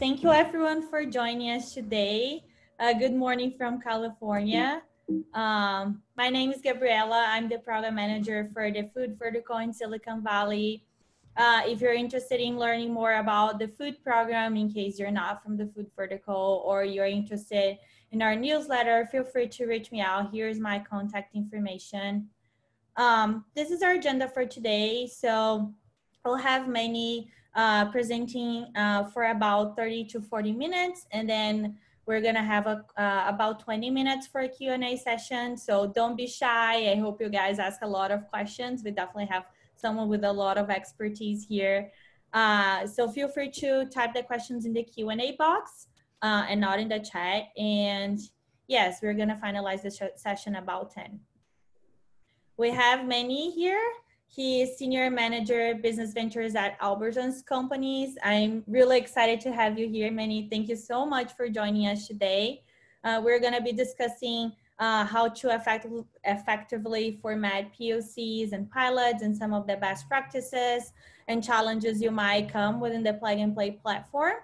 Thank you everyone for joining us today. Good morning from California. My name is Gabriela. I'm the program manager for the food vertical in Silicon Valley. If you're interested in learning more about the food program, in case you're not from the food vertical or you're interested in our newsletter, feel free to reach me out. Here's my contact information. This is our agenda for today. So we'll have Menny presenting for about 30 to 40 minutes, and then we're gonna have about 20 minutes for a Q&A session. So don't be shy. I hope you guys ask a lot of questions. We definitely have someone with a lot of expertise here. So feel free to type the questions in the Q&A box and not in the chat. And yes, we're gonna finalize the session about 10. We have Menny here. He is Senior Manager Business Ventures at Albertsons Companies. I'm really excited to have you here, Menny. Thank you so much for joining us today. We're gonna be discussing how to effectively format POCs and pilots and some of the best practices and challenges you might come within the plug and play platform.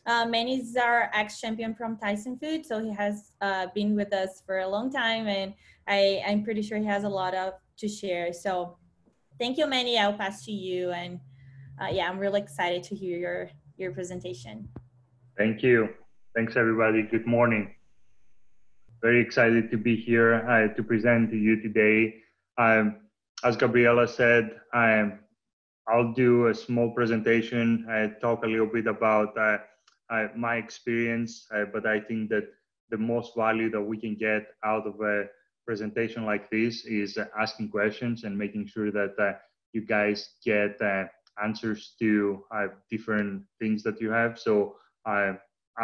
Menny is our ex-champion from Tyson Foods, so he has been with us for a long time, and I'm pretty sure he has a lot to share. So thank you, Menny. I'll pass to you. And yeah, I'm really excited to hear your presentation. Thank you. Thanks, everybody. Good morning. Very excited to be here to present to you today. As Gabriela said, I'll do a small presentation, talk a little bit about my experience, but I think that the most value that we can get out of a presentation like this is asking questions and making sure that you guys get answers to different things that you have. So I'll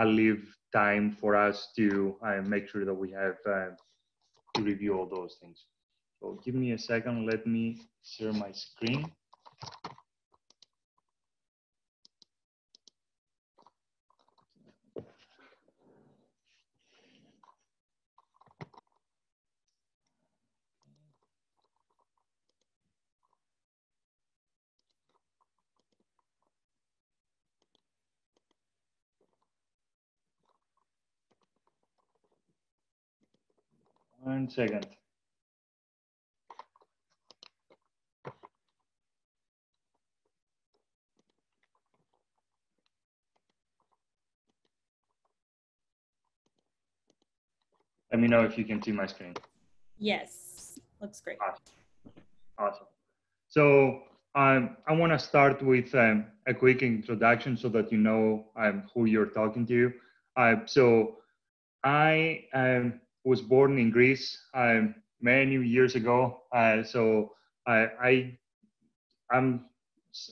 leave time for us to make sure that we have to review all those things. So give me a second, let me share my screen. One second. Let me know if you can see my screen. Yes, looks great. Awesome. So I want to start with a quick introduction so that you know who you're talking to. So I was born in Greece many years ago. So I'm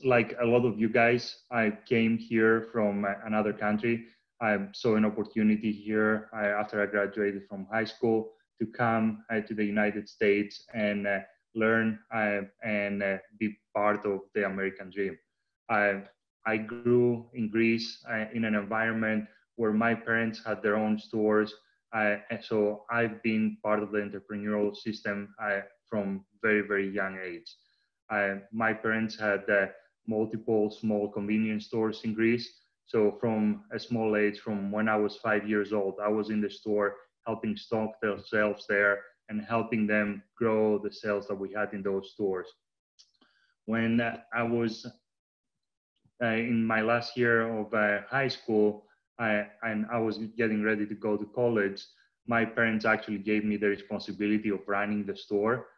like a lot of you guys. I came here from another country. I saw an opportunity here after I graduated from high school to come to the United States and learn and be part of the American dream. I grew in Greece in an environment where my parents had their own stores. And so I've been part of the entrepreneurial system from very, very young age. My parents had multiple small convenience stores in Greece. So from a small age, from when I was 5 years old, I was in the store helping stock the shelves there and helping them grow the sales that we had in those stores. When I was in my last year of high school, and I was getting ready to go to college, my parents actually gave me the responsibility of running the store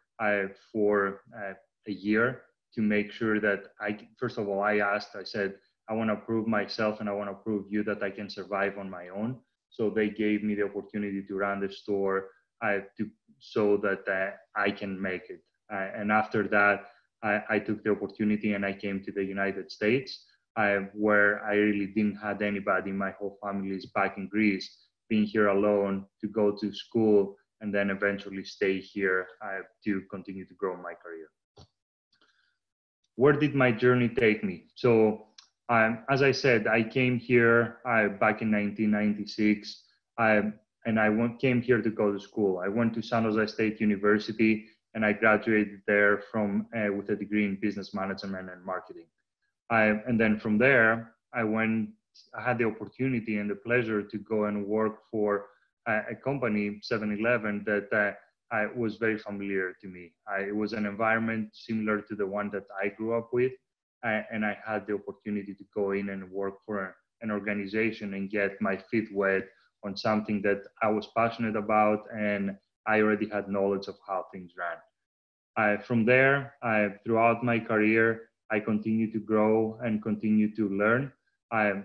for a year to make sure that first of all, I said, I want to prove myself and I want to prove you that I can survive on my own. So they gave me the opportunity to run the store so that I can make it. And after that, I took the opportunity and I came to the United States, where I really didn't have anybody. My whole family is back in Greece, being here alone to go to school and then eventually stay here to continue to grow my career. Where did my journey take me? So as I said, I came here back in 1996, and I came here to go to school. I went to San Jose State University, and I graduated there with a degree in business management and marketing. And then from there, I went I had the opportunity and the pleasure to go and work for a company, 7-Eleven, that was very familiar to me. It was an environment similar to the one that I grew up with, and I had the opportunity to go in and work for an organization and get my feet wet on something that I was passionate about, and I already had knowledge of how things ran. From there, throughout my career, I continued to grow and continue to learn. I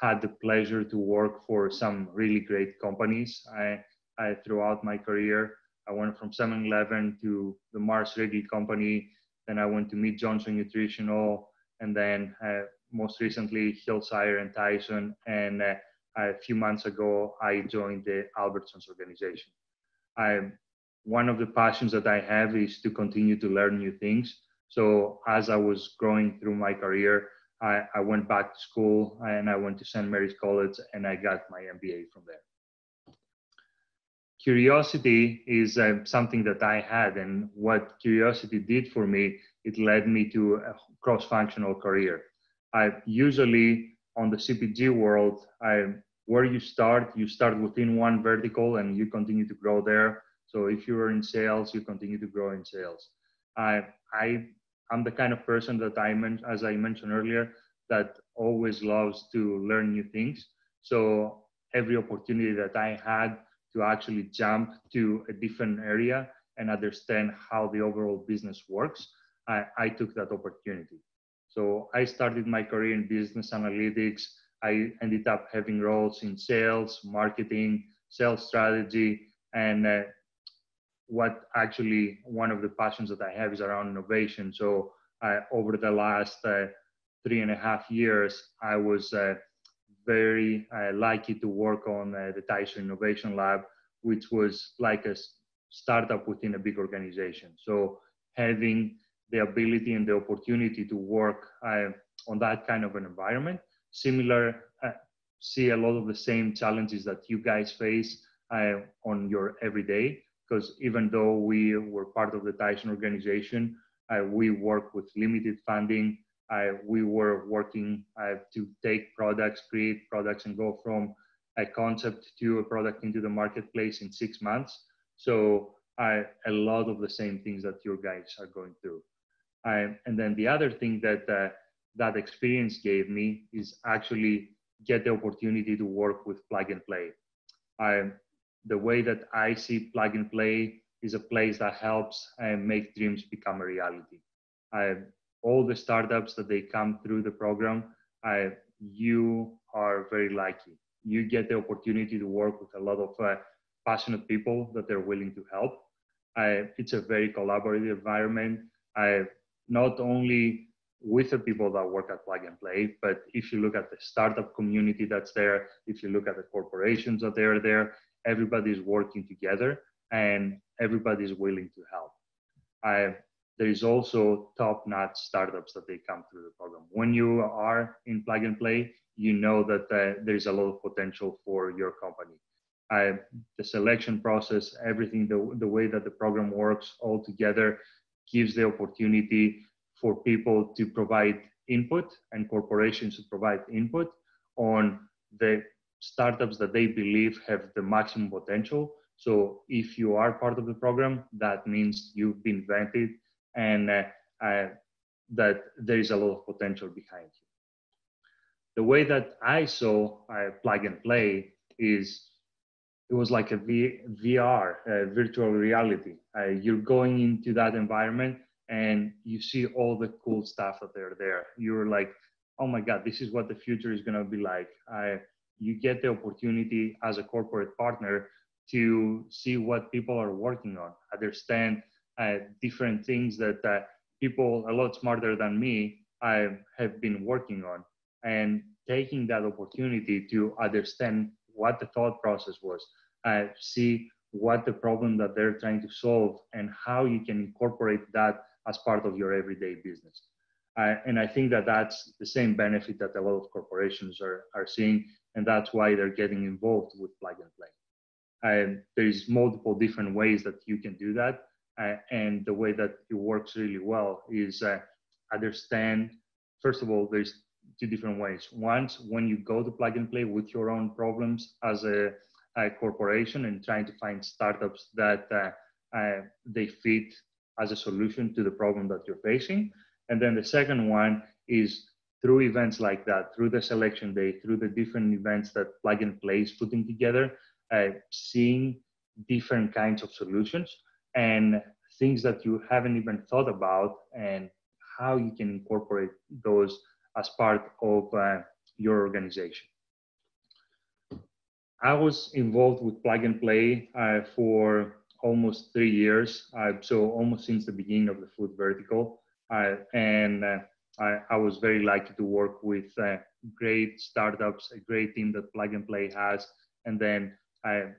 had the pleasure to work for some really great companies. Throughout my career, I went from 7-Eleven to the Mars Wrigley Company, then I went to Mead Johnson Nutritional, and then most recently Hillshire and Tyson, and a few months ago I joined the Albertsons organization. One of the passions that I have is to continue to learn new things. So as I was growing through my career, I went back to school and I went to St. Mary's College and I got my MBA from there. Curiosity is something that I had, and what curiosity did for me, it led me to a cross-functional career. I usually on the CPG world, where you start within one vertical and you continue to grow there. So if you're in sales, you continue to grow in sales. I'm the kind of person that as I mentioned earlier, that always loves to learn new things. So every opportunity that I had to actually jump to a different area and understand how the overall business works, I took that opportunity. So I started my career in business analytics. I ended up having roles in sales, marketing, sales strategy, and what actually one of the passions that I have is around innovation. So over the last 3.5 years, I was very lucky to work on the Tyson Innovation Lab, which was like a startup within a big organization. So having the ability and the opportunity to work on that kind of an environment, see a lot of the same challenges that you guys face on your everyday, because even though we were part of the Tyson organization, we work with limited funding. We were working to take products, create products, and go from a concept to a product into the marketplace in 6 months. So a lot of the same things that your guys are going through. And then the other thing that that experience gave me is actually get the opportunity to work with Plug and Play. The way that I see Plug and Play is a place that helps make dreams become a reality. All the startups that they come through the program, you are very lucky. You get the opportunity to work with a lot of passionate people that they're willing to help. It's a very collaborative environment, not only with the people that work at Plug and Play, but if you look at the startup community that's there, if you look at the corporations that are there, everybody's working together and everybody's willing to help. There is also top-notch startups that they come through the program. When you are in Plug and Play, you know that there's a lot of potential for your company. The selection process, everything, the way that the program works all together gives the opportunity for people to provide input and corporations to provide input on the startups that they believe have the maximum potential. So if you are part of the program, that means you've been vetted and that there is a lot of potential behind you. The way that I saw Plug and Play is it was like a VR, virtual reality. You're going into that environment and you see all the cool stuff that they're there. You're like, oh my God, this is what the future is going to be like. You get the opportunity as a corporate partner to see what people are working on, understand different things that people a lot smarter than me have been working on, and taking that opportunity to understand what the thought process was, see what the problem that they're trying to solve and how you can incorporate that as part of your everyday business. And I think that that's the same benefit that a lot of corporations are seeing, and that's why they're getting involved with Plug and Play. There's multiple different ways that you can do that. And the way that it works really well is understand, first of all, there's two different ways. Once, when you go to plug and play with your own problems as a corporation and trying to find startups that they fit as a solution to the problem that you're facing. And then the second one is through events like that, through the selection day, through the different events that plug and play is putting together, seeing different kinds of solutions and things that you haven't even thought about, and how you can incorporate those as part of your organization. I was involved with plug and play for almost 3 years, so almost since the beginning of the food vertical. I was very lucky to work with great startups, a great team that plug and play has, and then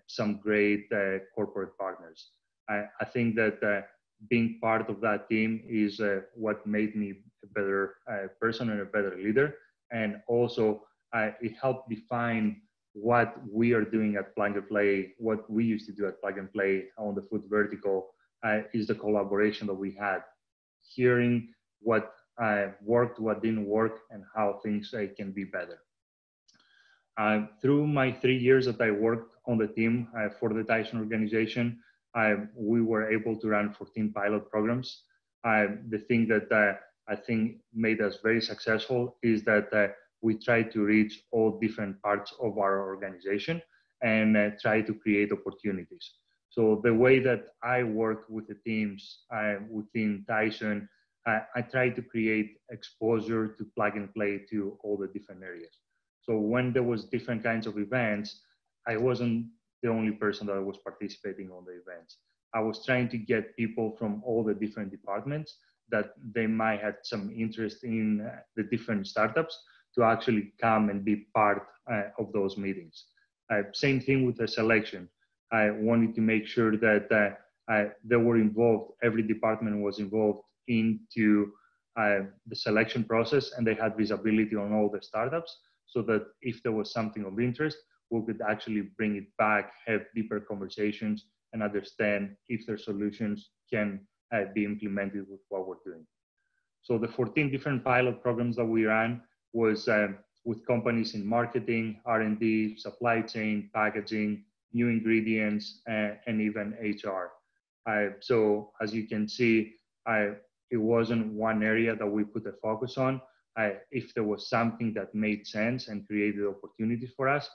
some great corporate partners. I think that being part of that team is what made me a better person and a better leader. And also, it helped define what we are doing at Plug and Play, what we used to do at Plug and Play on the food vertical, is the collaboration that we had, hearing what worked, what didn't work, and how things can be better. Through my 3 years that I worked on the team for the Tyson organization, we were able to run 14 pilot programs. The thing that I think made us very successful is that we try to reach all different parts of our organization and try to create opportunities. So the way that I work with the teams within Tyson, I try to create exposure to plug and play to all the different areas. So when there was different kinds of events, I wasn't the only person that was participating on the events. I was trying to get people from all the different departments that they might have some interest in the different startups to actually come and be part of those meetings. Same thing with the selection. I wanted to make sure that they were involved, every department was involved into the selection process, and they had visibility on all the startups, so that if there was something of interest, we could actually bring it back, have deeper conversations, and understand if their solutions can be implemented with what we're doing. So the 14 different pilot programs that we ran was with companies in marketing, R&D, supply chain, packaging, new ingredients, and even HR. So as you can see, it wasn't one area that we put a focus on. If there was something that made sense and created opportunities for us,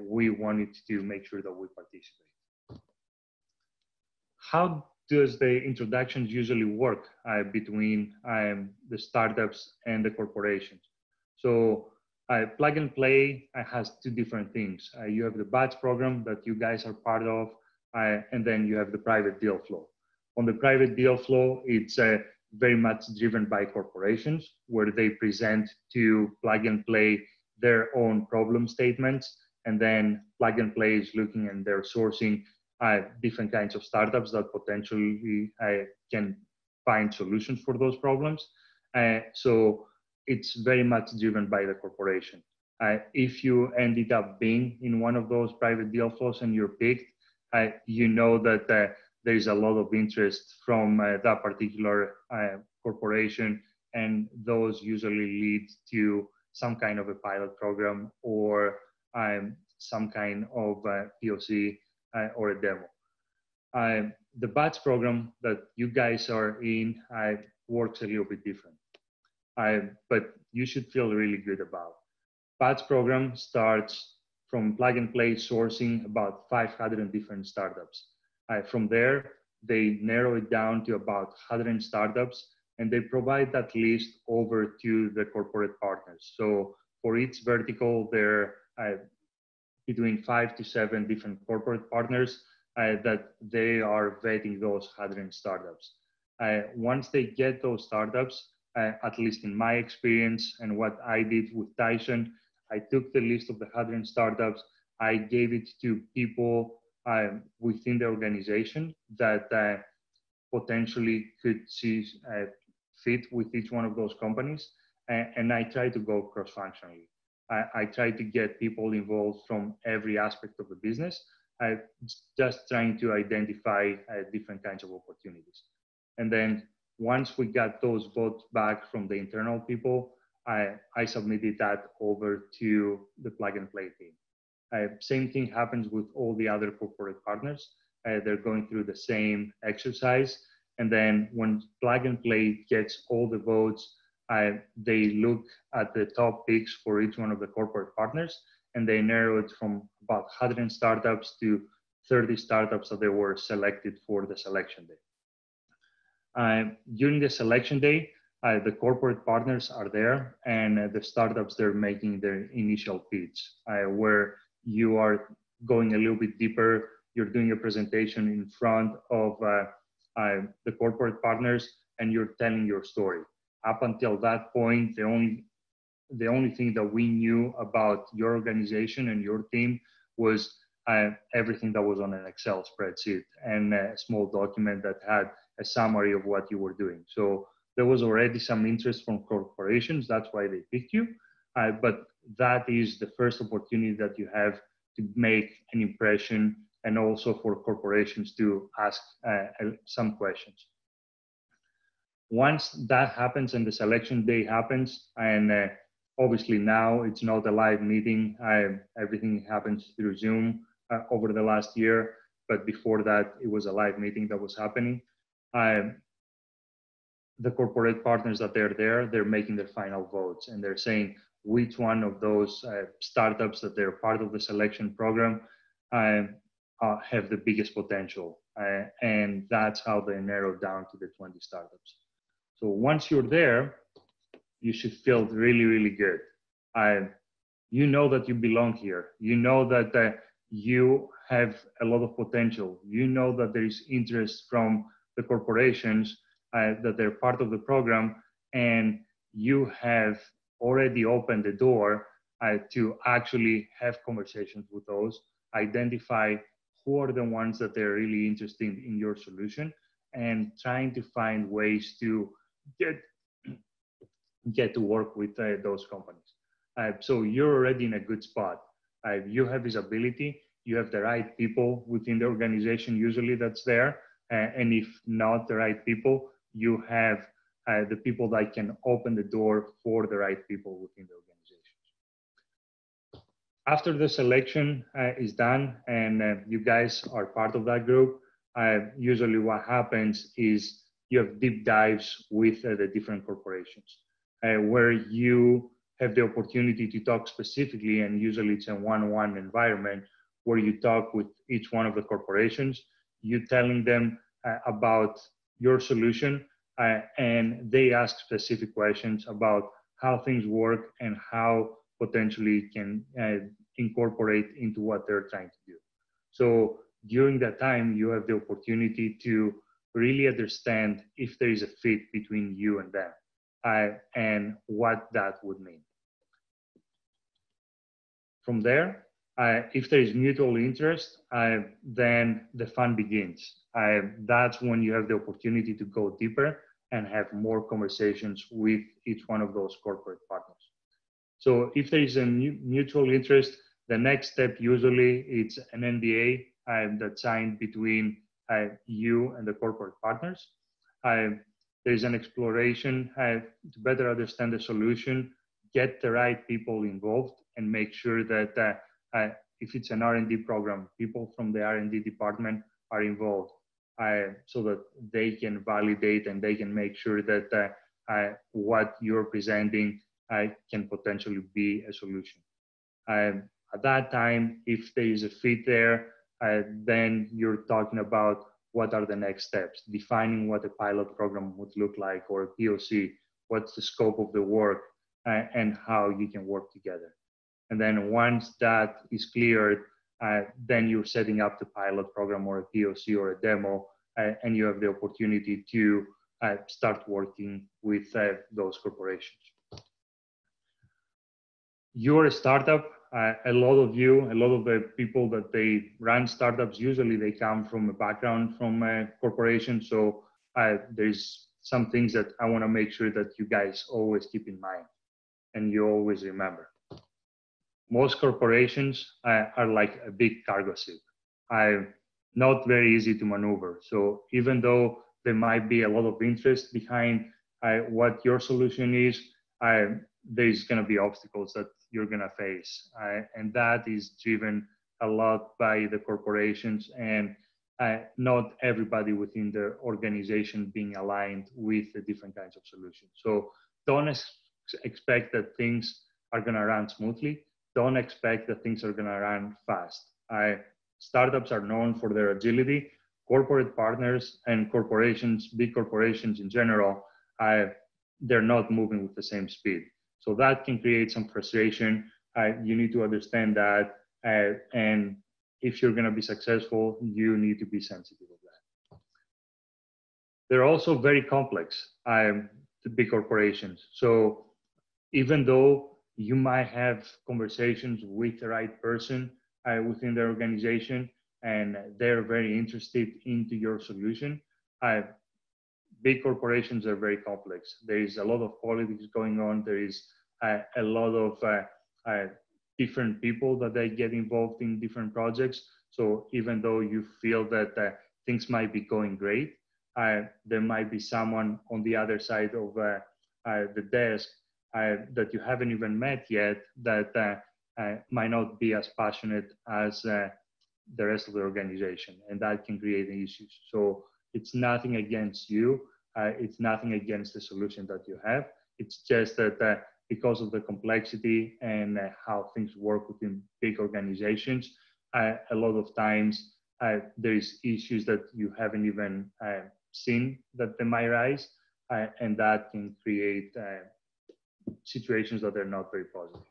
we wanted to make sure that we participate. How does the introductions usually work between the startups and the corporations? So Plug and Play has two different things. You have the batch program that you guys are part of, and then you have the private deal flow. On the private deal flow, it's very much driven by corporations, where they present to Plug and Play their own problem statements, and then Plug and Play is looking and they're sourcing different kinds of startups that potentially can find solutions for those problems. So it's very much driven by the corporation. If you ended up being in one of those private deal flows and you're picked, you know that there's a lot of interest from that particular corporation, and those usually lead to some kind of a pilot program or some kind of POC or a demo. The batch program that you guys are in works a little bit different, but you should feel really good about. Batch program starts from Plug and Play sourcing about 500 different startups. From there, they narrow it down to about 100 startups, and they provide that list over to the corporate partners. So for each vertical, there are between 5 to 7 different corporate partners that they are vetting those 100 startups. Once they get those startups, at least in my experience and what I did with Tyson, I took the list of the 100 startups, I gave it to people within the organization that potentially could see fit with each one of those companies, and I try to go cross-functionally. I try to get people involved from every aspect of the business, just trying to identify different kinds of opportunities. And then once we got those votes back from the internal people, I submitted that over to the plug and play team. Same thing happens with all the other corporate partners. They're going through the same exercise. And then when plug and play gets all the votes, they look at the top picks for each one of the corporate partners, and they narrow it from about 100 startups to 30 startups that they were selected for the selection day. During the selection day, the corporate partners are there, and the startups, they're making their initial pitch, where you are going a little bit deeper. You're doing a presentation in front of the corporate partners, and you're telling your story. Up until that point, the only thing that we knew about your organization and your team was everything that was on an Excel spreadsheet and a small document that had a summary of what you were doing. So there was already some interest from corporations. That's why they picked you. But that is the first opportunity that you have to make an impression, and also for corporations to ask some questions. Once that happens and the selection day happens, and obviously now it's not a live meeting, everything happens through Zoom over the last year, but before that it was a live meeting that was happening. The corporate partners that they're there, they're making their final votes, and they're saying which one of those startups that they're part of the selection program have the biggest potential. And that's how they narrow down to the 20 startups. So once you're there, you should feel really, really good. You know that you belong here. You know that you have a lot of potential. You know that there is interest from the corporations, that they're part of the program, and you have already opened the door to actually have conversations with those, identify who are the ones that they're really interested in your solution, and trying to find ways to get to work with those companies. So you're already in a good spot. You have visibility, you have the right people within the organization usually that's there, and if not the right people, you have the people that can open the door for the right people within the organization. After the selection is done and you guys are part of that group, usually what happens is you have deep dives with the different corporations where you have the opportunity to talk specifically, and usually it's a one-on-one environment where you talk with each one of the corporations, you telling them about your solution, and they ask specific questions about how things work and how potentially can incorporate into what they're trying to do. So during that time, you have the opportunity to really understand if there is a fit between you and them, and what that would mean. From there, if there is mutual interest, then the fun begins. That's when you have the opportunity to go deeper and have more conversations with each one of those corporate partners. So if there is a mutual interest, the next step usually it's an NDA that's signed between you and the corporate partners. There's an exploration to better understand the solution, get the right people involved, and make sure that if it's an R&D program, people from the R&D department are involved, so that they can validate and they can make sure that what you're presenting can potentially be a solution. At that time, if there is a fit there, then you're talking about what are the next steps, defining what a pilot program would look like, or a POC, what's the scope of the work, and how you can work together. And then once that is cleared, then you're setting up the pilot program or a POC or a demo, and you have the opportunity to start working with those corporations. You're a startup. A lot of the people that they run startups, usually they come from a background from a corporation. So there's some things that I want to make sure that you guys always keep in mind and you always remember. Most corporations are like a big cargo ship, not very easy to maneuver. So even though there might be a lot of interest behind what your solution is, there's going to be obstacles that you're going to face. And that is driven a lot by the corporations and not everybody within the organization being aligned with the different kinds of solutions. So don't expect that things are going to run smoothly. Don't expect that things are going to run fast. Startups are known for their agility. Corporate partners and corporations, big corporations in general, they're not moving with the same speed. So that can create some frustration. You need to understand that. And if you're going to be successful, you need to be sensitive of that. They're also very complex, the big corporations. So even though you might have conversations with the right person within the organization and they're very interested into your solution, big corporations are very complex. There is a lot of politics going on. There is a lot of different people that they get involved in different projects. So even though you feel that things might be going great, there might be someone on the other side of the desk that you haven't even met yet that might not be as passionate as the rest of the organization, and that can create issues. So it's nothing against you. It's nothing against the solution that you have. It's just that because of the complexity and how things work within big organizations, a lot of times there is issues that you haven't even seen that they might rise, and that can create situations that are not very positive.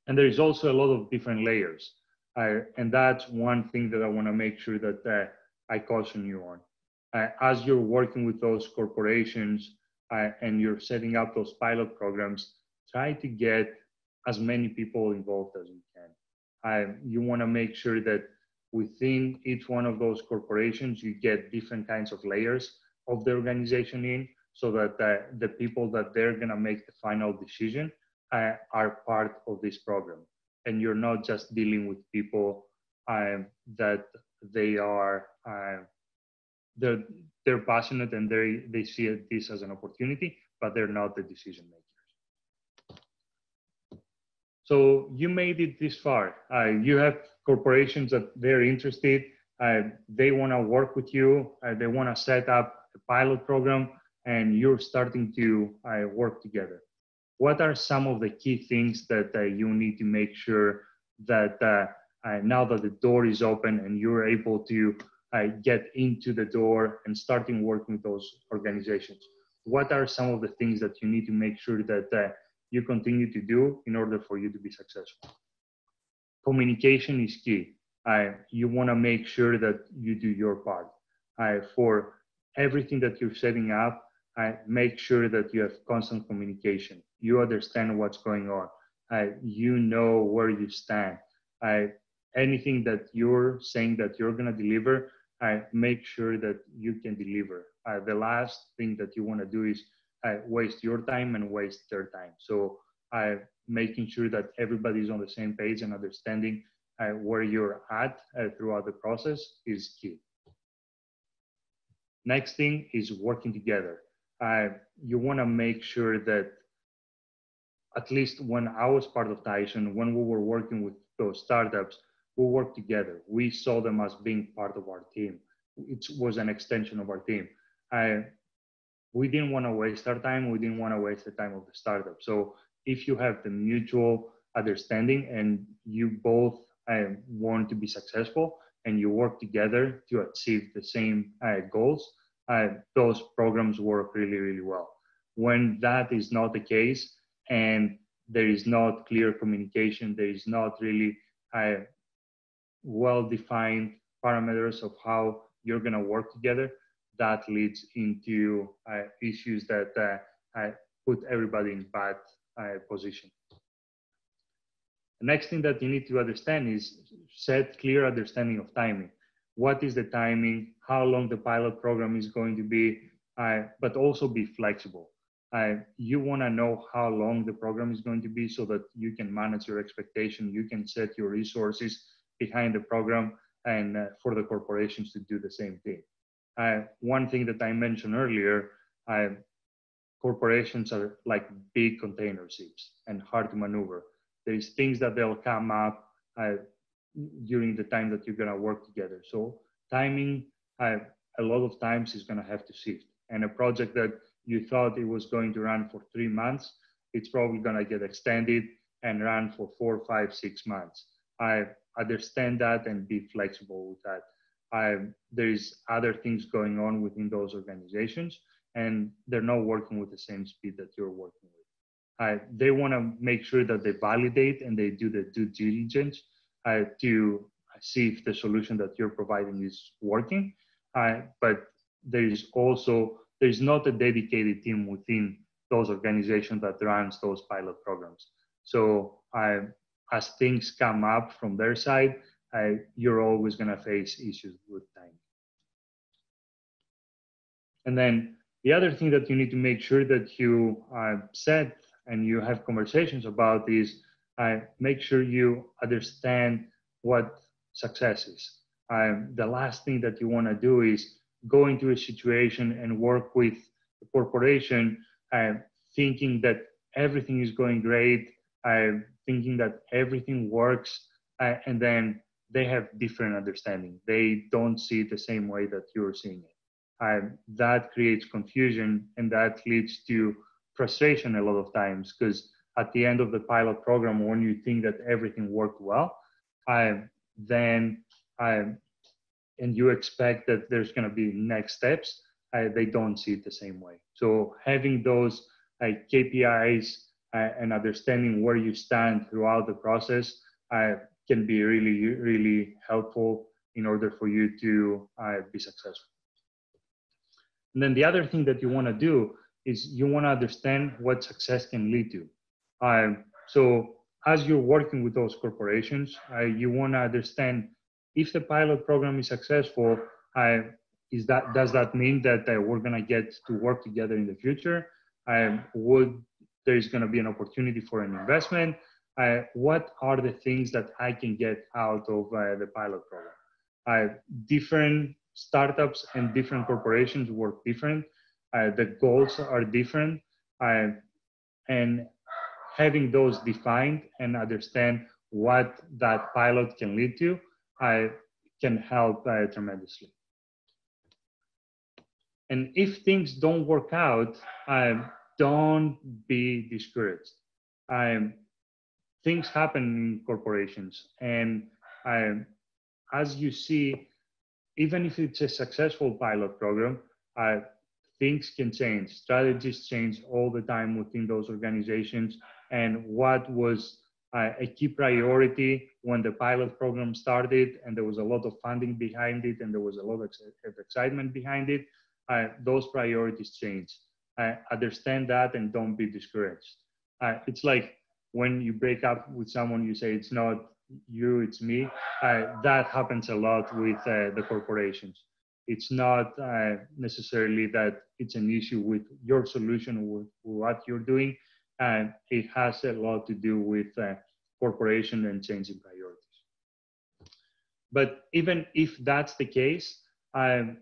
And there is also a lot of different layers. And that's one thing that I want to make sure that I caution you on. As you're working with those corporations and you're setting up those pilot programs, try to get as many people involved as you can. You want to make sure that within each one of those corporations, you get different kinds of layers of the organization in, so that the people that they're going to make the final decision are part of this program. And you're not just dealing with people that they are they're passionate and they see this as an opportunity, but they're not the decision makers. So you made it this far. You have corporations that they're interested. They want to work with you. They want to set up a pilot program, and you're starting to work together. What are some of the key things that you need to make sure that now that the door is open and you're able to get into the door and starting working with those organizations? What are some of the things that you need to make sure that you continue to do in order for you to be successful? Communication is key. You want to make sure that you do your part. For everything that you're setting up, make sure that you have constant communication. You understand what's going on. You know where you stand. Anything that you're saying that you're going to deliver, make sure that you can deliver. The last thing that you want to do is waste your time and waste their time. So making sure that everybody's on the same page and understanding where you're at throughout the process is key. Next thing is working together. You want to make sure that, at least when I was part of Tyson, when we were working with those startups, we worked together. We saw them as being part of our team. It was an extension of our team. We didn't want to waste our time. We didn't want to waste the time of the startup. So if you have the mutual understanding and you both want to be successful and you work together to achieve the same goals, those programs work really, really well. When that is not the case and there is not clear communication, there is not really well-defined parameters of how you're going to work together, that leads into issues that put everybody in bad position. The next thing that you need to understand is set clear understanding of timing. What is the timing? How long the pilot program is going to be? But also be flexible. You want to know how long the program is going to be so that you can manage your expectation. You can set your resources behind the program, and for the corporations to do the same thing. One thing that I mentioned earlier, corporations are like big container ships and hard to maneuver. There's things that they'll come up during the time that you're gonna work together. So timing, a lot of times is gonna have to shift. And a project that you thought it was going to run for 3 months, it's probably gonna get extended and run for 4, 5, 6 months. I understand that and be flexible with that. There's other things going on within those organizations, and they're not working with the same speed that you're working with. They want to make sure that they validate and they do the due diligence to see if the solution that you're providing is working. But there's not a dedicated team within those organizations that runs those pilot programs. So as things come up from their side, you're always going to face issues with time. And then the other thing that you need to make sure that you set and you have conversations about is make sure you understand what success is. The last thing that you want to do is go into a situation and work with a corporation thinking that everything is going great, thinking that everything works, and then they have different understanding. They don't see it the same way that you're seeing it. That creates confusion, and that leads to frustration a lot of times, because at the end of the pilot program, when you think that everything worked well, then and you expect that there's going to be next steps, they don't see it the same way. So having those KPIs and understanding where you stand throughout the process can be really, really helpful in order for you to be successful. And then the other thing that you want to do is you want to understand what success can lead to. So as you're working with those corporations, you want to understand if the pilot program is successful, does that mean that we're going to get to work together in the future? There's going to be an opportunity for an investment? What are the things that I can get out of the pilot program? Different startups and different corporations work different. The goals are different. And having those defined and understand what that pilot can lead to can help tremendously. And if things don't work out, don't be discouraged. Things happen in corporations, and as you see, even if it's a successful pilot program, things can change. Strategies change all the time within those organizations. And what was a key priority when the pilot program started, and there was a lot of funding behind it, and there was a lot of excitement behind it, those priorities change. Understand that and don't be discouraged. It's like when you break up with someone, you say, it's not you, it's me. That happens a lot with the corporations. It's not necessarily that it's an issue with your solution or with what you're doing. It has a lot to do with corporation and changing priorities. But even if that's the case, and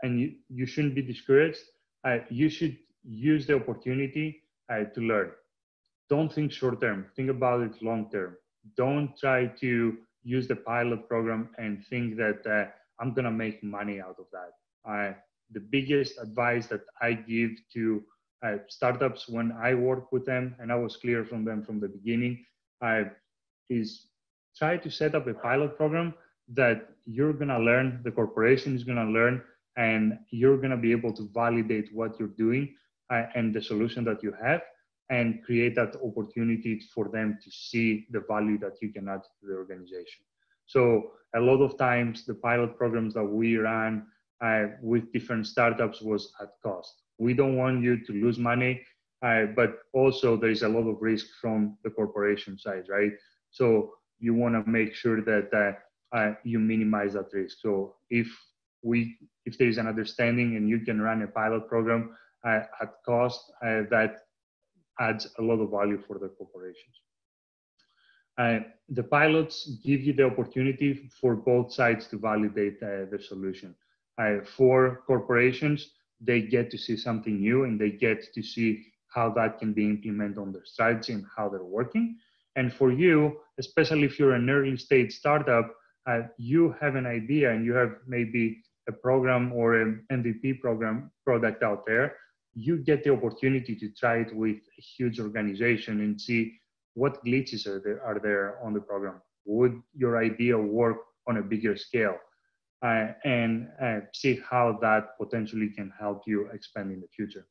you shouldn't be discouraged, you should use the opportunity to learn. Don't think short term, think about it long term. Don't try to use the pilot program and think that I'm gonna make money out of that. The biggest advice that I give to startups when I work with them, and I was clear from them from the beginning, is try to set up a pilot program that you're gonna learn, the corporation is gonna learn, and you're gonna be able to validate what you're doing and the solution that you have, and create that opportunity for them to see the value that you can add to the organization. So a lot of times the pilot programs that we ran with different startups was at cost. We don't want you to lose money, but also there is a lot of risk from the corporation side, right? So you want to make sure that you minimize that risk. So if there is an understanding and you can run a pilot program at cost, that adds a lot of value for the corporations. The pilots give you the opportunity for both sides to validate the solution. For corporations, they get to see something new and they get to see how that can be implemented on their strategy and how they're working. And for you, especially if you're an early stage startup, you have an idea and you have maybe a program or an MVP program product out there, you get the opportunity to try it with a huge organization and see what glitches are there on the program. Would your idea work on a bigger scale? And see how that potentially can help you expand in the future.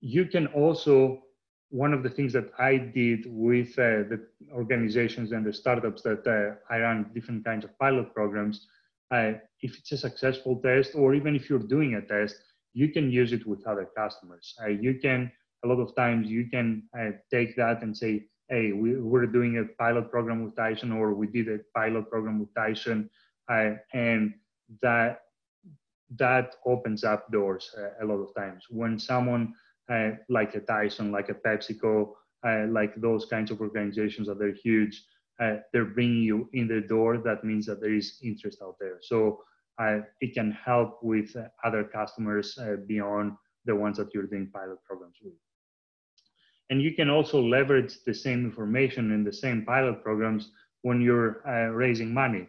You can also, one of the things that I did with the organizations and the startups that I run different kinds of pilot programs, if it's a successful test, or even if you're doing a test, you can use it with other customers. You can, a lot of times, you can take that and say, hey, we're doing a pilot program with Tyson, or we did a pilot program with Tyson, and that opens up doors a lot of times. When someone like a Tyson, like a PepsiCo, like those kinds of organizations that are huge, they're bringing you in the door, that means that there is interest out there. So it can help with other customers beyond the ones that you're doing pilot programs with. And you can also leverage the same information in the same pilot programs when you're raising money.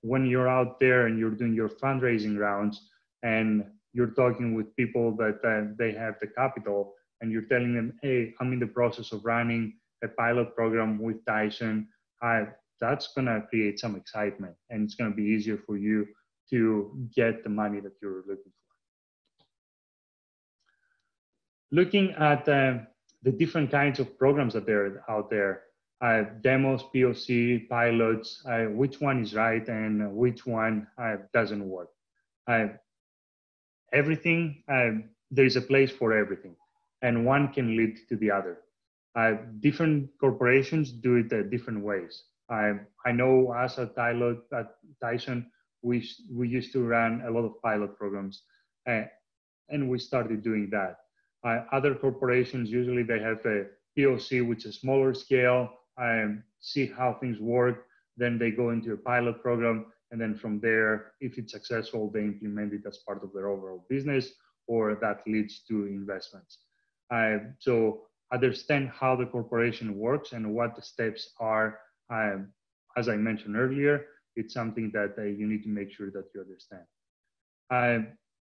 When you're out there and you're doing your fundraising rounds and you're talking with people that they have the capital and you're telling them, hey, I'm in the process of running a pilot program with Tyson, that's gonna create some excitement and it's gonna be easier for you to get the money that you're looking for. Looking at the different kinds of programs that are out there, demos, POC, pilots, which one is right and which one doesn't work. Everything, there's a place for everything, and one can lead to the other. Different corporations do it different ways. I know us at Tyson, we used to run a lot of pilot programs, and we started doing that. Other corporations, usually they have a POC, which is smaller scale, see how things work, then they go into a pilot program, and then from there, if it's successful, they implement it as part of their overall business, or that leads to investments. So understand how the corporation works and what the steps are. As I mentioned earlier, it's something that you need to make sure that you understand.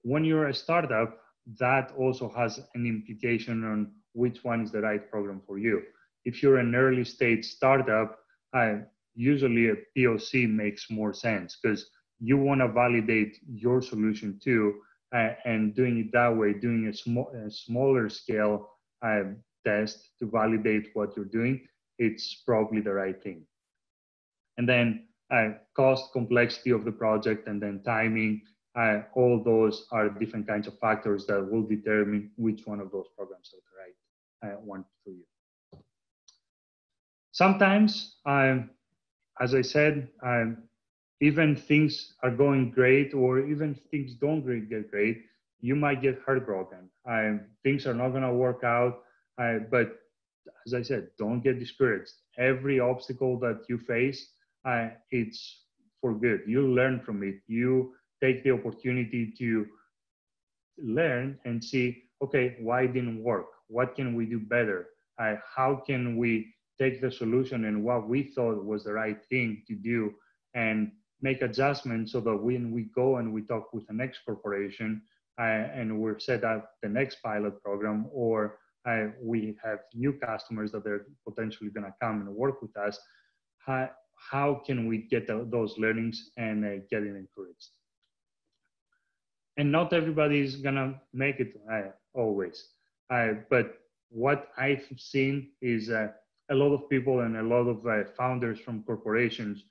When you're a startup, that also has an implication on which one is the right program for you. If you're an early stage startup, usually a POC makes more sense because you want to validate your solution too, and doing it that way, doing a smaller scale test to validate what you're doing, it's probably the right thing. And then cost, complexity of the project, and then timing, all those are different kinds of factors that will determine which one of those programs are the right one for you. Sometimes, as I said, even things are going great, or even things don't get great, you might get heartbroken. Things are not going to work out, but as I said, don't get discouraged. Every obstacle that you face, it's for good. You learn from it. You take the opportunity to learn and see, okay, why it didn't work? What can we do better? How can we take the solution and what we thought was the right thing to do and make adjustments so that when we go and we talk with the next corporation and we're set up the next pilot program, or we have new customers that are potentially going to come and work with us, how can we get those learnings and get it encouraged? And not everybody is going to make it always. But what I've seen is a lot of people and a lot of founders from corporations,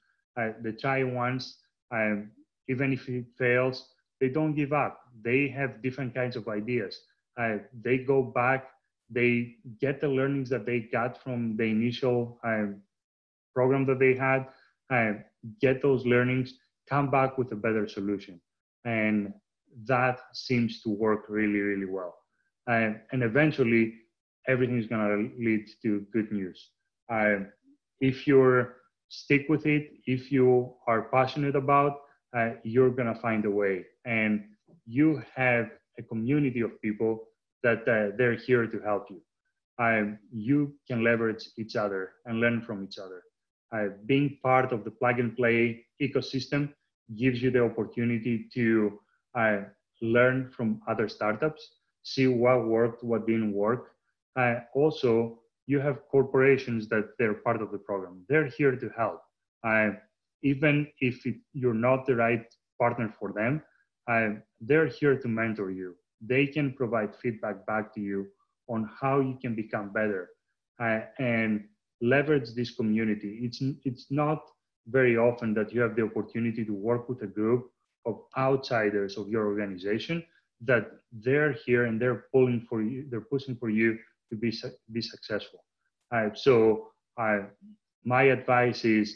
they try once, even if it fails, they don't give up. They have different kinds of ideas. They go back, they get the learnings that they got from the initial program that they had, get those learnings, come back with a better solution. And that seems to work really, really well. And eventually, everything is going to lead to good news. If you're stick with it, if you are passionate about, you're gonna find a way. And you have a community of people that they're here to help you. You can leverage each other and learn from each other. Being part of the plug and play ecosystem gives you the opportunity to uh, learn from other startups, see what worked, what didn't work. Also, you have corporations that they're part of the program. They're here to help. Uh, Even if you're not the right partner for them, they're here to mentor you. They can provide feedback back to you on how you can become better and leverage this community. It's not very often that you have the opportunity to work with a group of outsiders of your organization that they're here and they're pulling for you, they're pushing for you to be successful. So my advice is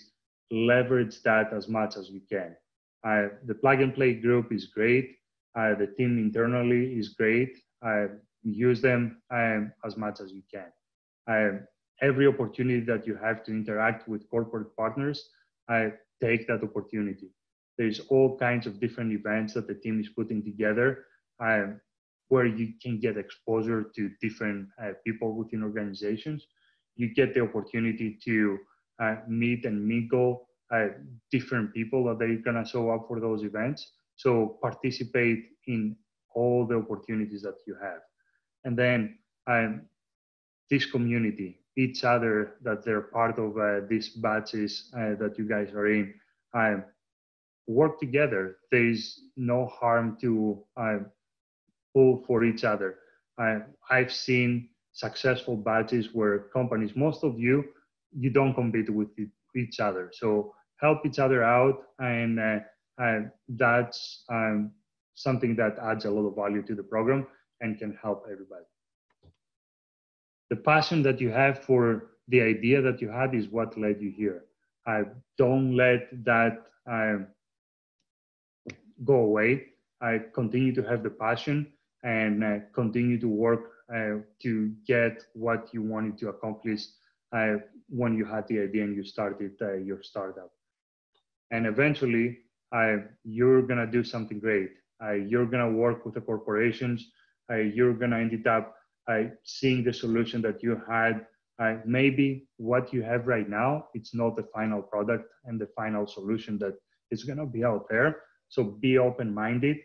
leverage that as much as you can. The plug and play group is great. The team internally is great. Use them as much as you can. Every opportunity that you have to interact with corporate partners, take that opportunity. There's all kinds of different events that the team is putting together where you can get exposure to different people within organizations. You get the opportunity to meet and mingle different people that they're gonna show up for those events. So participate in all the opportunities that you have. And then this community, each other that they're part of these batches that you guys are in, work together. There's no harm to pull for each other. I've seen successful batches where companies, most of you, you don't compete with each other. So help each other out, and that's something that adds a lot of value to the program and can help everybody. The passion that you have for the idea that you had is what led you here. Don't let that go away. Continue to have the passion and continue to work to get what you wanted to accomplish when you had the idea and you started your startup. And eventually, you're gonna do something great. You're gonna work with the corporations. You're gonna end up seeing the solution that you had. Maybe what you have right now, it's not the final product and the final solution that is gonna be out there. So be open-minded.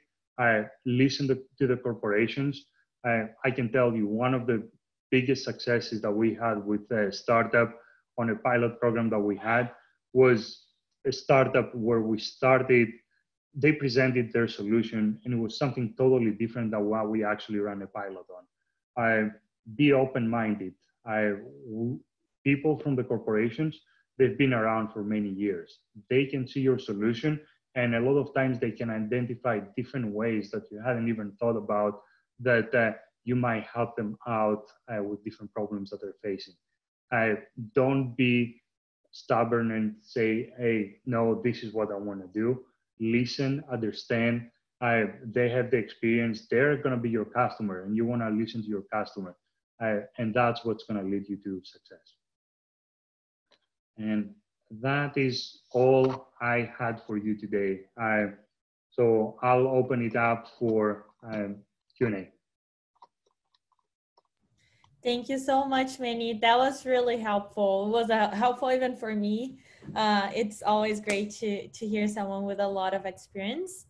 Listen to the corporations. I can tell you one of the biggest successes that we had with a startup on a pilot program that we had was a startup where we started, they presented their solution and it was something totally different than what we actually ran a pilot on. Be open-minded. People from the corporations, they've been around for many years. They can see your solution, and a lot of times they can identify different ways that you hadn't even thought about that you might help them out with different problems that they're facing. Don't be stubborn and say, hey, no, this is what I want to do. Listen, understand. They have the experience. They're going to be your customer, and you want to listen to your customer. And that's what's going to lead you to success. And that is all I had for you today. So I'll open it up for Q&A. Thank you so much, Menny. That was really helpful. It was helpful even for me. It's always great to hear someone with a lot of experience.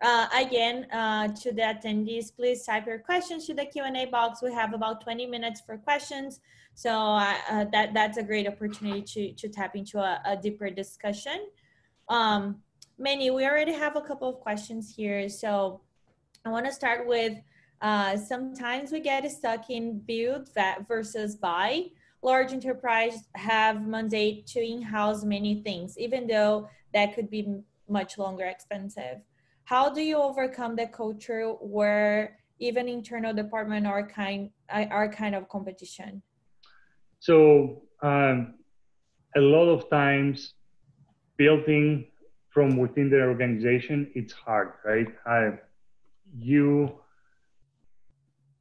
Again, to the attendees, please type your questions to the Q&A box. We have about 20 minutes for questions. So that's a great opportunity to tap into a deeper discussion. Menny, we already have a couple of questions here. So I want to start with, sometimes we get stuck in build versus buy. Large enterprises have mandate to in-house many things, even though that could be much longer expensive. How do you overcome the culture where even internal departments are kind of competition? So a lot of times building from within the organization, it's hard, right?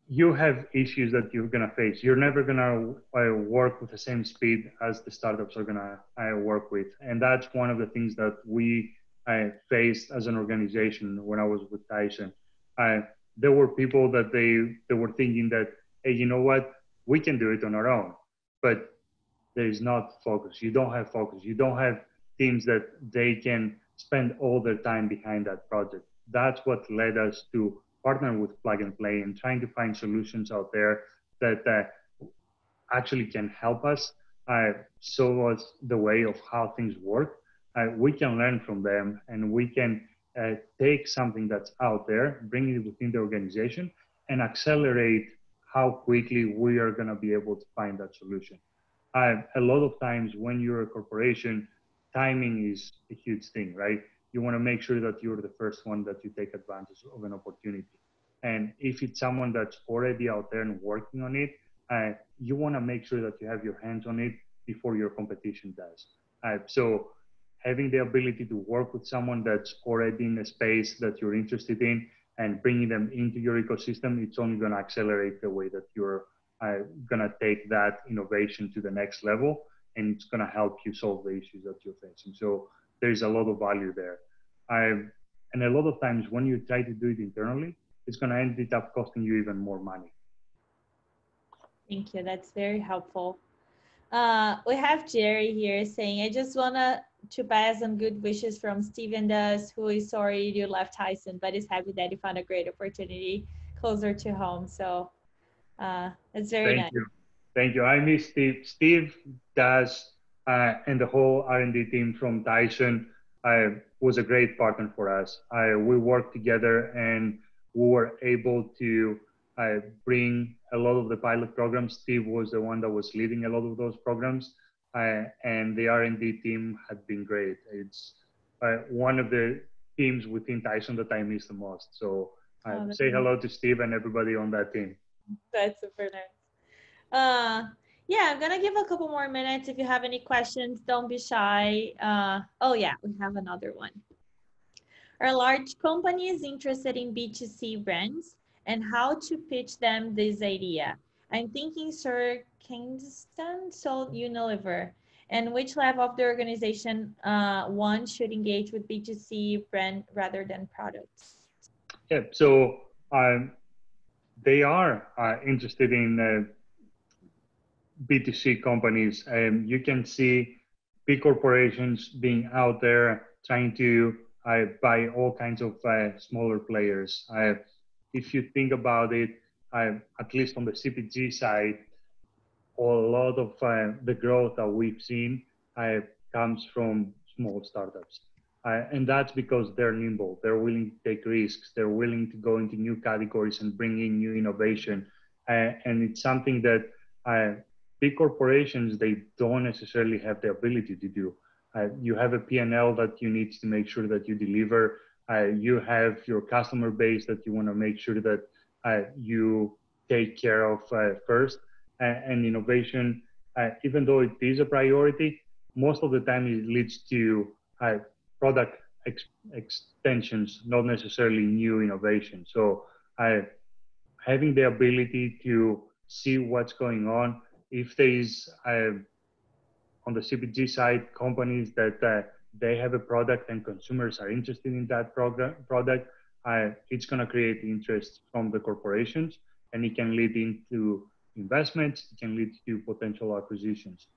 You have issues that you're gonna face. You're never gonna work with the same speed as the startups are gonna work with, and that's one of the things that we I faced as an organization when I was with Tyson. I, there were people that they were thinking that, hey, you know what, we can do it on our own, but there is not focus. You don't have focus. You don't have teams that they can spend all their time behind that project. That's what led us to partner with Plug and Play and trying to find solutions out there that actually can help us show us the way of how things work. We can learn from them and we can take something that's out there, bring it within the organization, and accelerate how quickly we are going to be able to find that solution. A lot of times when you're a corporation, timing is a huge thing, right? You want to make sure that you're the first one that you take advantage of an opportunity. And if it's someone that's already out there and working on it, you want to make sure that you have your hands on it before your competition does. So having the ability to work with someone that's already in a space that you're interested in and bringing them into your ecosystem, it's only going to accelerate the way that you're going to take that innovation to the next level, and it's going to help you solve the issues that you're facing. So there's a lot of value there. And a lot of times when you try to do it internally, it's going to end up costing you even more money. Thank you. That's very helpful. We have Jerry here saying, I just want to pass some good wishes from Steven Does, who is sorry you left Tyson, but is happy that you found a great opportunity closer to home. So that's very Thank nice. you. Thank you. I miss Steve. Steve does, and the whole R&D team from Tyson was a great partner for us. We worked together and we were able to bring a lot of the pilot programs. Steve was the one that was leading a lot of those programs, and the R&D team had been great. It's one of the teams within Tyson that I miss the most. So say hello to Steve and everybody on that team. That's super nice. Yeah, I'm gonna give a couple more minutes. If you have any questions, don't be shy. Oh yeah, we have another one. Are large companies interested in B2C brands and how to pitch them this idea? I'm thinking Sir Kingston sold Unilever, and which level of the organization one should engage with B2C brand rather than products? Yeah, so they are interested in B2C companies. You can see big corporations being out there trying to buy all kinds of smaller players. If you think about it, at least on the CPG side, a lot of the growth that we've seen comes from small startups. And that's because they're nimble, they're willing to take risks, they're willing to go into new categories and bring in new innovation. And it's something that big corporations, they don't necessarily have the ability to do. You have a P&L that you need to make sure that you deliver. You have your customer base that you want to make sure that you take care of first. And innovation, even though it is a priority, most of the time it leads to product extensions, not necessarily new innovation. So having the ability to see what's going on, if there is on the CPG side companies that they have a product and consumers are interested in that product, it's going to create interest from the corporations, and it can lead into investments, it can lead to potential acquisitions.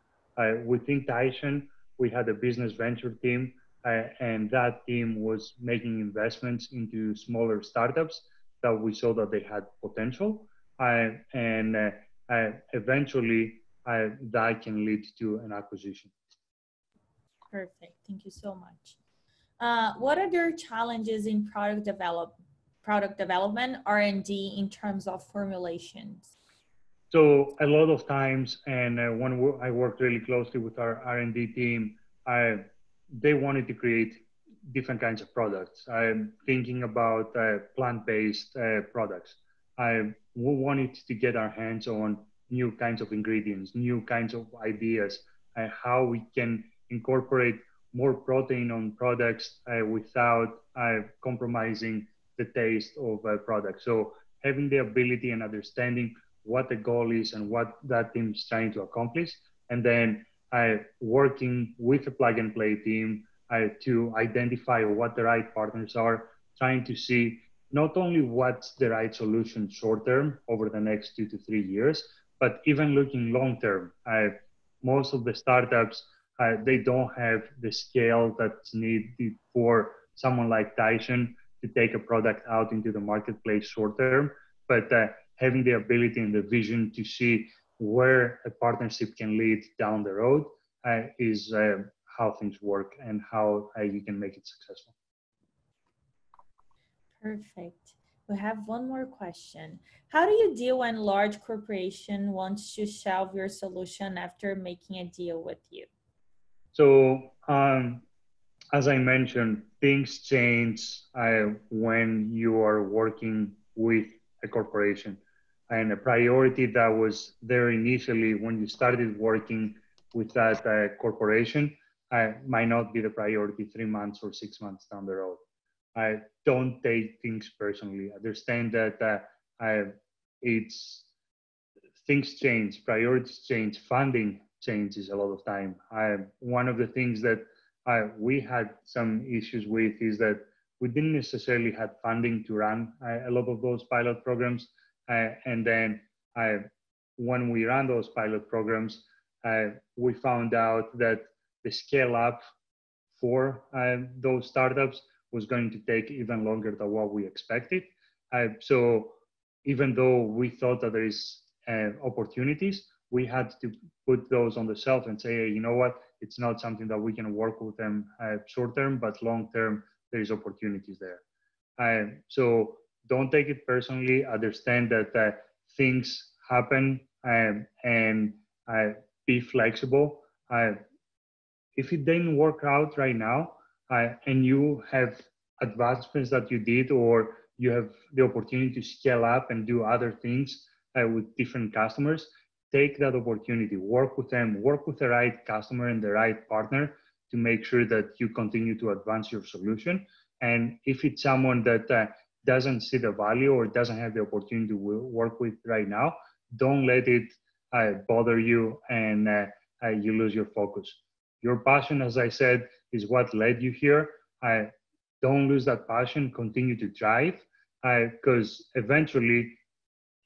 Within Tyson, we had a business venture team, and that team was making investments into smaller startups that we saw that they had potential. And eventually, that can lead to an acquisition. Perfect. Thank you so much. What are their challenges in product development, R&D in terms of formulations? So a lot of times, and when I worked really closely with our R&D team, they wanted to create different kinds of products. I'm thinking about plant-based products. We wanted to get our hands on new kinds of ingredients, new kinds of ideas, how we can incorporate more protein on products without compromising the taste of a product. So having the ability and understanding what the goal is and what that team is trying to accomplish, and then working with the plug and play team to identify what the right partners are, trying to see not only what's the right solution short term over the next 2 to 3 years, but even looking long term. Most of the startups, they don't have the scale that's needed for someone like Tyson to take a product out into the marketplace short term, but having the ability and the vision to see where a partnership can lead down the road is how things work and how you can make it successful. Perfect. We have one more question. How do you deal when large corporation wants to shelve your solution after making a deal with you? So as I mentioned, things change when you are working with a corporation. And a priority that was there initially when you started working with that corporation might not be the priority 3 months or 6 months down the road. I don't take things personally. Understand that it's things change, priorities change, funding changes a lot of time. One of the things that we had some issues with is that we didn't necessarily have funding to run a lot of those pilot programs. And then when we ran those pilot programs, we found out that the scale up for those startups was going to take even longer than what we expected. So even though we thought that there is opportunities, we had to put those on the shelf and say, hey, you know what, it's not something that we can work with them short term, but long term, there's opportunities there. So don't take it personally. Understand that things happen and be flexible. If it didn't work out right now and you have advancements that you did, or you have the opportunity to scale up and do other things with different customers, take that opportunity, work with them, work with the right customer and the right partner to make sure that you continue to advance your solution. And if it's someone that doesn't see the value or doesn't have the opportunity to work with right now, don't let it bother you and you lose your focus. Your passion, as I said, is what led you here. Don't lose that passion, continue to drive, because eventually,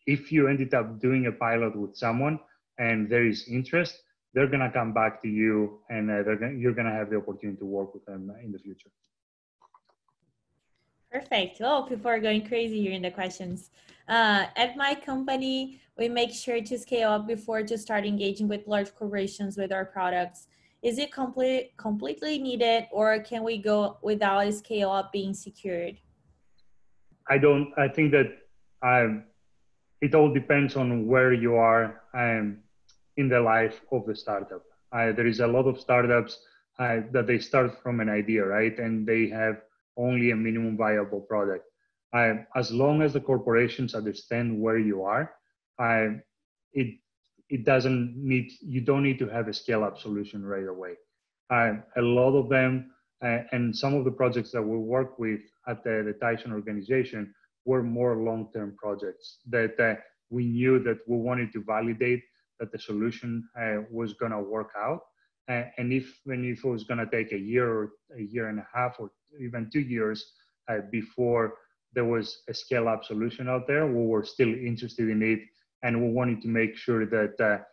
if you ended up doing a pilot with someone and there is interest, they're gonna come back to you and you're gonna have the opportunity to work with them in the future. Perfect. Well, people are going crazy here in the questions. At my company, we make sure to scale up before to start engaging with large corporations with our products. Is it completely needed, or can we go without a scale up being secured? I think that it all depends on where you are in the life of the startup. There is a lot of startups that they start from an idea, right? And they have only a minimum viable product. As long as the corporations understand where you are, it doesn't need, you don't need to have a scale up solution right away. A lot of them, and some of the projects that we work with at the Tyson organization were more long-term projects that we knew that we wanted to validate that the solution was going to work out. And if it was going to take a year or a year and a half or even 2 years before there was a scale-up solution out there, we were still interested in it, and we wanted to make sure that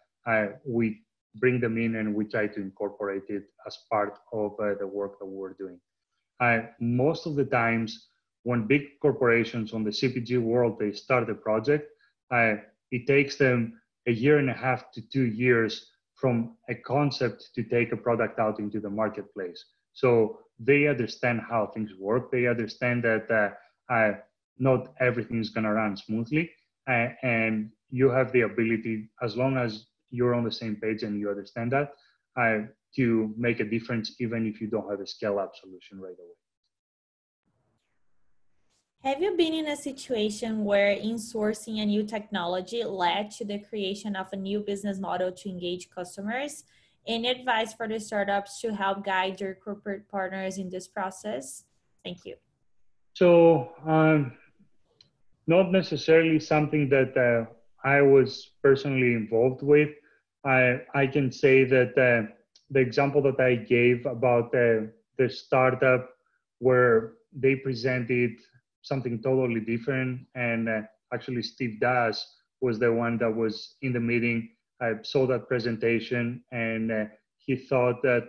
we bring them in and we try to incorporate it as part of the work that we're doing. Most of the times, when big corporations on the CPG world, they start a project, it takes them a year and a half to 2 years from a concept to take a product out into the marketplace. So they understand how things work. They understand that not everything is going to run smoothly. And you have the ability, as long as you're on the same page and you understand that, to make a difference even if you don't have a scale-up solution right away. Have you been in a situation where insourcing a new technology led to the creation of a new business model to engage customers? Any advice for the startups to help guide your corporate partners in this process? Thank you. So, not necessarily something that I was personally involved with. I can say that the example that I gave about the the startup where they presented something totally different. And actually, Steve Das was the one that was in the meeting. I saw that presentation, and he thought that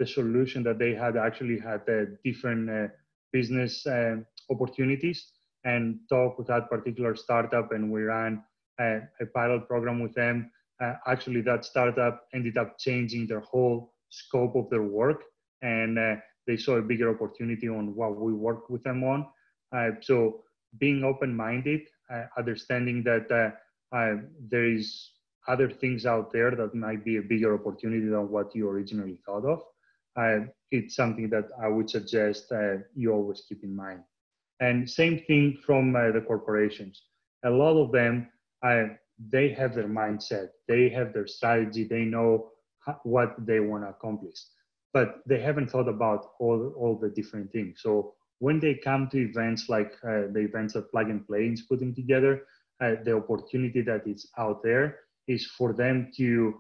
the solution that they had actually had different business opportunities, and talked with that particular startup, and we ran a pilot program with them. Actually, that startup ended up changing their whole scope of their work, and they saw a bigger opportunity on what we worked with them on. So being open-minded, understanding that there is other things out there that might be a bigger opportunity than what you originally thought of. It's something that I would suggest you always keep in mind. And same thing from the corporations. A lot of them, they have their mindset, they have their strategy, they know what they want to accomplish, but they haven't thought about all the different things. So when they come to events like the events that Plug and Play is putting together, the opportunity that is out there is for them to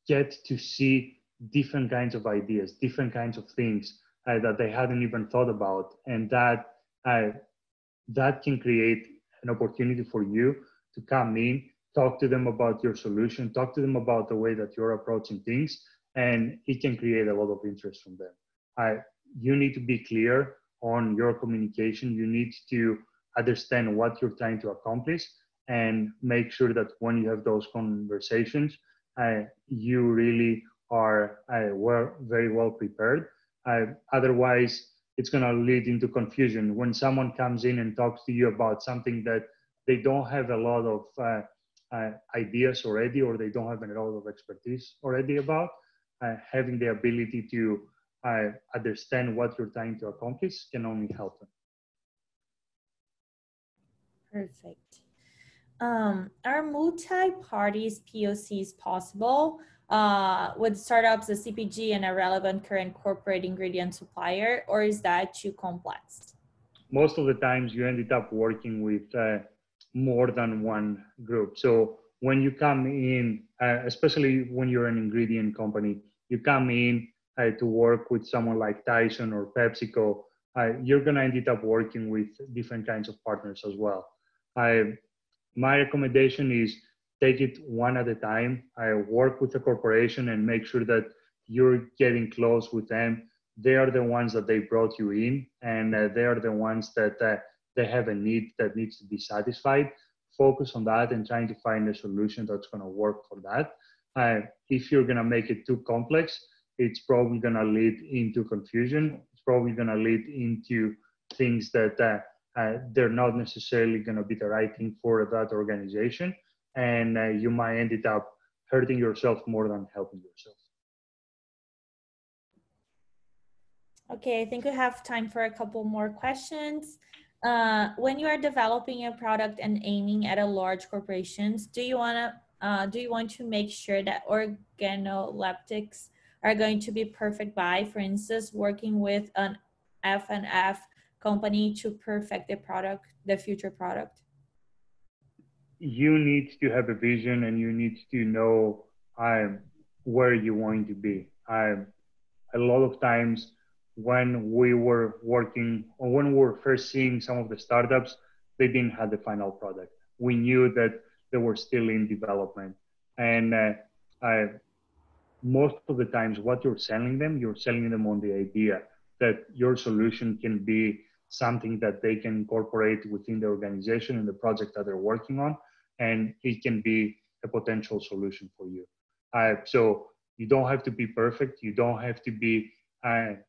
get to see different kinds of ideas, different kinds of things that they hadn't even thought about, and that can create an opportunity for you to come in, talk to them about your solution, talk to them about the way that you're approaching things, and it can create a lot of interest from them. You need to be clear on your communication. You need to understand what you're trying to accomplish, and make sure that when you have those conversations, you really are very well prepared. Otherwise, it's going to lead into confusion. When someone comes in and talks to you about something that they don't have a lot of ideas already, or they don't have a lot of expertise already about, having the ability to understand what you're trying to accomplish can only help them. Perfect. Are multi-parties POCs possible with startups, a CPG, and a relevant current corporate ingredient supplier, or is that too complex? Most of the times you ended up working with more than one group. So when you come in, especially when you're an ingredient company, you come in to work with someone like Tyson or PepsiCo, you're going to end up working with different kinds of partners as well. My recommendation is take it one at a time. I work with the corporation and make sure that you're getting close with them. They are the ones that they brought you in, and they are the ones that they have a need that needs to be satisfied. Focus on that and trying to find a solution that's going to work for that. If you're going to make it too complex, it's probably going to lead into confusion. It's probably going to lead into things that they're not necessarily going to be the right thing for that organization. And you might end up hurting yourself more than helping yourself. Okay, I think we have time for a couple more questions. When you are developing a product and aiming at a large corporations, do you want to make sure that organoleptics are going to be perfect by, for instance, working with an F&F company to perfect the future product? You need to have a vision, and you need to know where you want to be. A lot of times when we were working, or when we were first seeing some of the startups, they didn't have the final product. We knew that they were still in development. And most of the times what you're selling them on the idea that your solution can be something that they can incorporate within the organization and the project that they're working on, and it can be a potential solution for you. So you don't have to be perfect. You don't have to be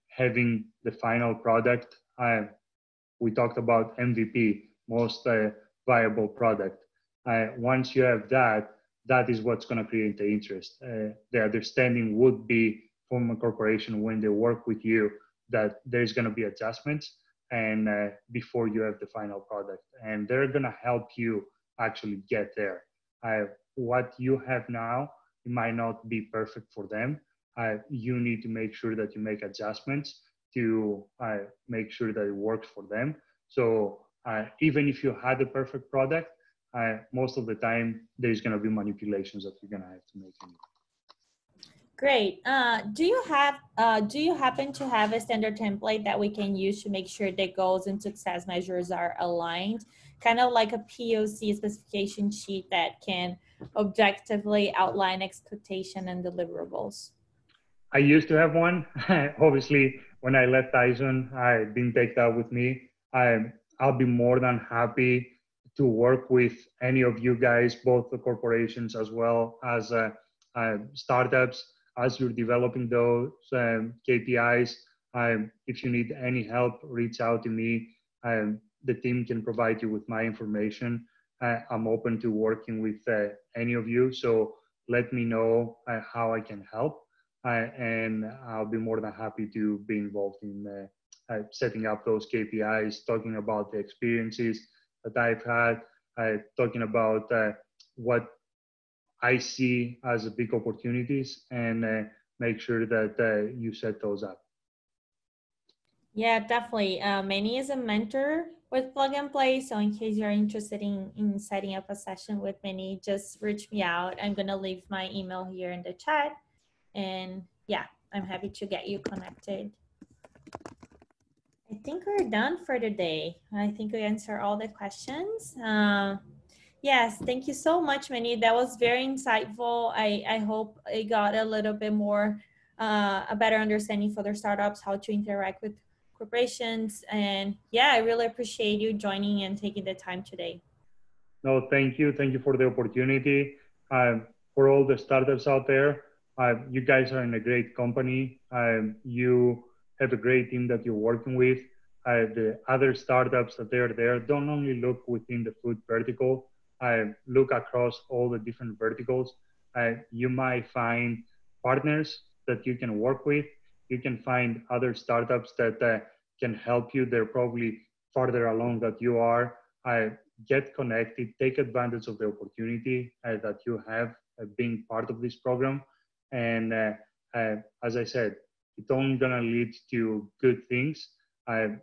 having the final product. We talked about MVP, most viable product. Once you have that, that is what's going to create the interest. The understanding would be from a corporation when they work with you that there's going to be adjustments and before you have the final product, and they're going to help you actually get there. What you have now, it might not be perfect for them. You need to make sure that you make adjustments to make sure that it works for them. So even if you had a perfect product, most of the time there's going to be manipulations that you're going to have to make. Great. Do you happen to have a standard template that we can use to make sure the goals and success measures are aligned? Kind of like a POC specification sheet that can objectively outline expectation and deliverables. I used to have one. Obviously, when I left Tyson, I didn't take that with me. I'll be more than happy to work with any of you guys, both the corporations as well as startups, as you're developing those KPIs. If you need any help, reach out to me. The team can provide you with my information. I'm open to working with any of you. So let me know how I can help, and I'll be more than happy to be involved in setting up those KPIs, talking about the experiences that I've had, talking about what I see as big opportunities, and make sure that you set those up. Yeah, definitely. Menny is a mentor with Plug and Play. So in case you're interested in setting up a session with Menny, just reach me out. I'm going to leave my email here in the chat. And yeah, I'm happy to get you connected. I think we're done for the day. I think we answered all the questions. Yes, thank you so much, Menny. That was very insightful. I hope I got a little bit more, a better understanding for the startups, how to interact with corporations. And yeah, I really appreciate you joining and taking the time today. No, thank you. Thank you for the opportunity. For all the startups out there, you guys are in a great company. You have a great team that you're working with. The other startups that are there don't only look within the food vertical, look across all the different verticals. You might find partners that you can work with. You can find other startups that can help you. They're probably farther along that you are. Get connected, take advantage of the opportunity that you have being part of this program. And as I said, it's only going to lead to good things.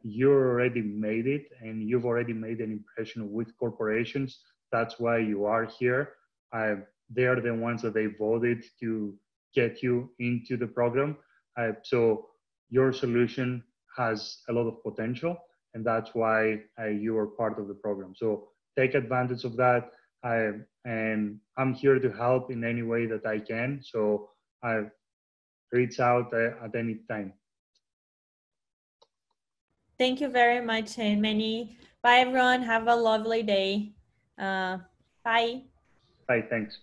You already made it, and you've already made an impression with corporations. That's why you are here. They are the ones that they voted to get you into the program. So your solution has a lot of potential, and that's why you are part of the program. So take advantage of that. And I'm here to help in any way that I can. So reach out at any time. Thank you very much, Menny. Bye, everyone. Have a lovely day. Bye. Bye, thanks.